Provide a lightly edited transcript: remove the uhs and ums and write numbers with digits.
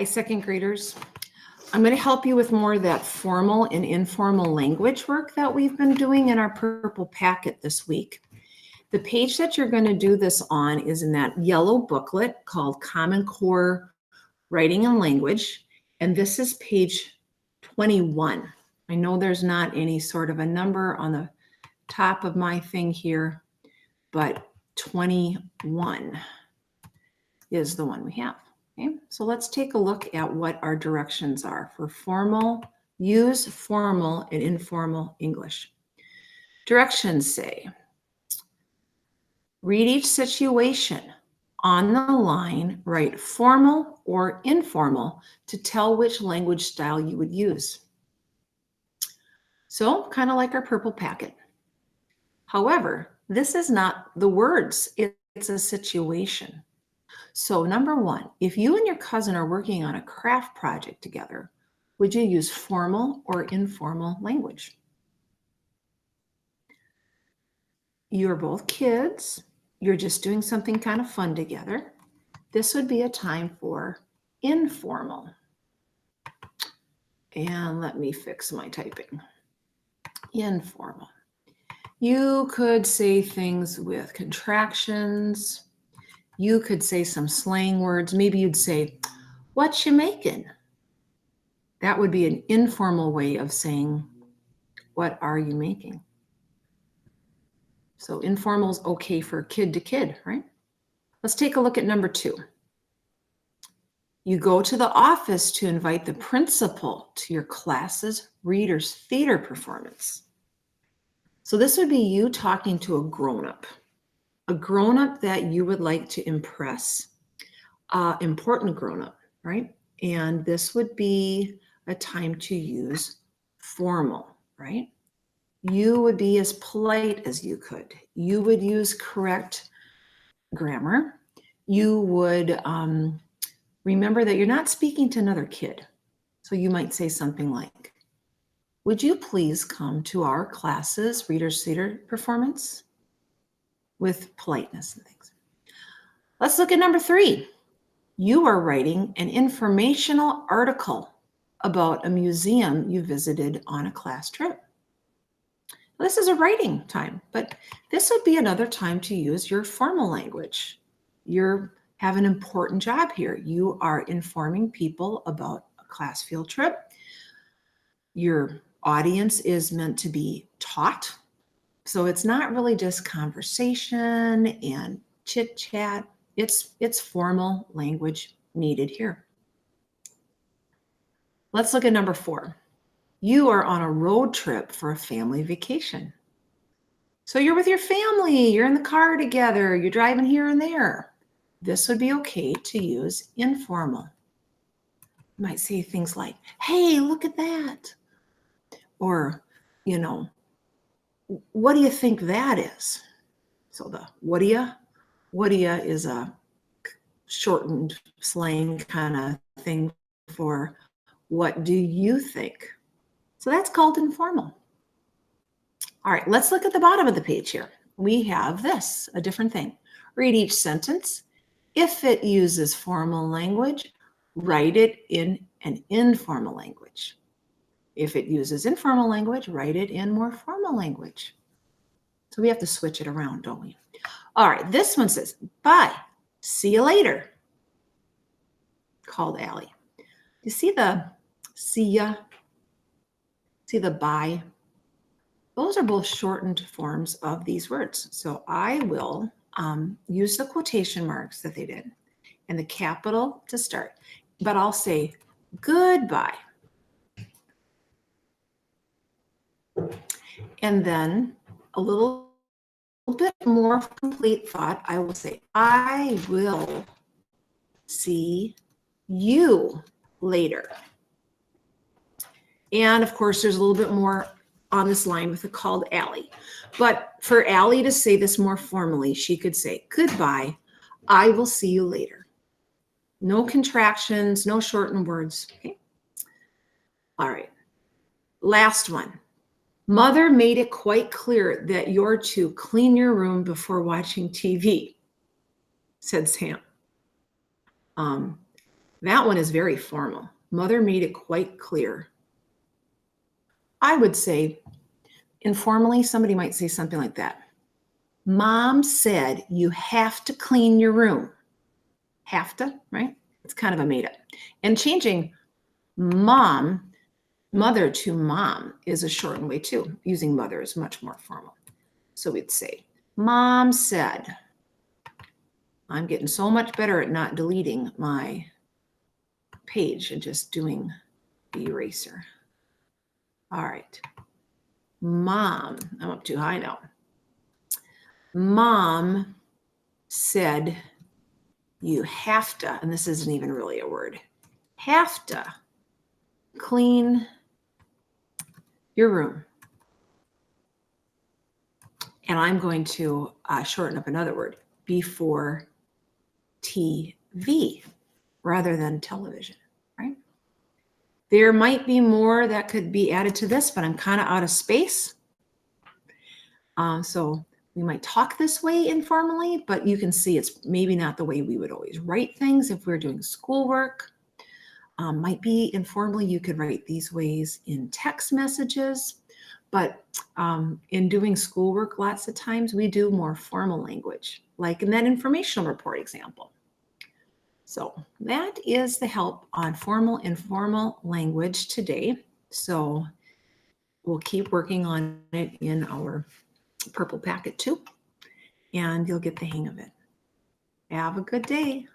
Hi, second graders. I'm going to help you with more of that formal and informal language work that we've been doing in our purple packet this week. The page that you're going to do this on is in that yellow booklet called Common Core Writing and Language, and this is page 21. I know there's not any sort of a number on the top of my thing here, but 21 is the one we have. Okay, so let's take a look at what our directions are for formal, use formal and informal English. Directions say, read each situation. On the line, write formal or informal to tell which language style you would use. So, kind of like our purple packet. However, this is not the words, it's a situation. So number one, if you and your cousin are working on a craft project together, would you use formal or informal language? You're both kids. You're just doing something kind of fun together. This would be a time for informal. And let me fix my typing. Informal. You could say things with contractions. You could say some slang words. Maybe you'd say, "What you making?" That would be an informal way of saying, "What are you making?" So informal is okay for kid to kid, right? Let's take a look at number 2. You go to the office to invite the principal to your class's readers' theater performance. So this would be you talking to a grown-up that you would like to impress, important grown-up, right? And this would be a time to use formal, right? You would be as polite as you could. You would use correct grammar. You would remember that you're not speaking to another kid. So you might say something like, "Would you please come to our class's readers' theater performance?" With politeness and things. Let's look at number 3. You are writing an informational article about a museum you visited on a class trip. This is a writing time, but this would be another time to use your formal language. You have an important job here. You are informing people about a class field trip. Your audience is meant to be taught. So it's not really just conversation and chit chat. It's formal language needed here. Let's look at number 4. You are on a road trip for a family vacation. So you're with your family, you're in the car together, you're driving here and there. This would be okay to use informal. You might say things like, "Hey, look at that." Or, "What do you think that is?" So the what do ya is a shortened slang kind of thing for what do you think? So that's called informal. All right, let's look at the bottom of the page here. We have this, a different thing. Read each sentence. If it uses formal language, write it in an informal language. If it uses informal language, write it in more formal language. So we have to switch it around, don't we? All right, this one says, "Bye, see you later," called Allie. You see the see ya? See the bye? Those are both shortened forms of these words. So I will use the quotation marks that they did and the capital to start, but I'll say goodbye. And then a little bit more complete thought, I will say, "I will see you later." And of course, there's a little bit more on this line with the called Allie. But for Allie to say this more formally, she could say, "Goodbye, I will see you later." No contractions, no shortened words. Okay. All right. Last one. "Mother made it quite clear that you're to clean your room before watching TV," said Sam. That one is very formal. Mother made it quite clear. I would say informally, somebody might say something like that. Mom said you have to clean your room. Have to, right? It's kind of a made up. And changing mother to mom is a shortened way too. Using mother is much more formal. So we'd say, Mom said, I'm getting so much better at not deleting my page and just doing the eraser. All right. Mom, I'm up too high now. Mom said you have to, and this isn't even really a word, have to clean your room. And I'm going to shorten up another word, before TV rather than television, right? There might be more that could be added to this, but I'm kind of out of space. So we might talk this way informally, but you can see it's maybe not the way we would always write things if we're doing schoolwork. Might be informally, you could write these ways in text messages, but in doing schoolwork, lots of times we do more formal language, like in that informational report example. So that is the help on formal, informal language today. So we'll keep working on it in our purple packet too, and you'll get the hang of it. Have a good day.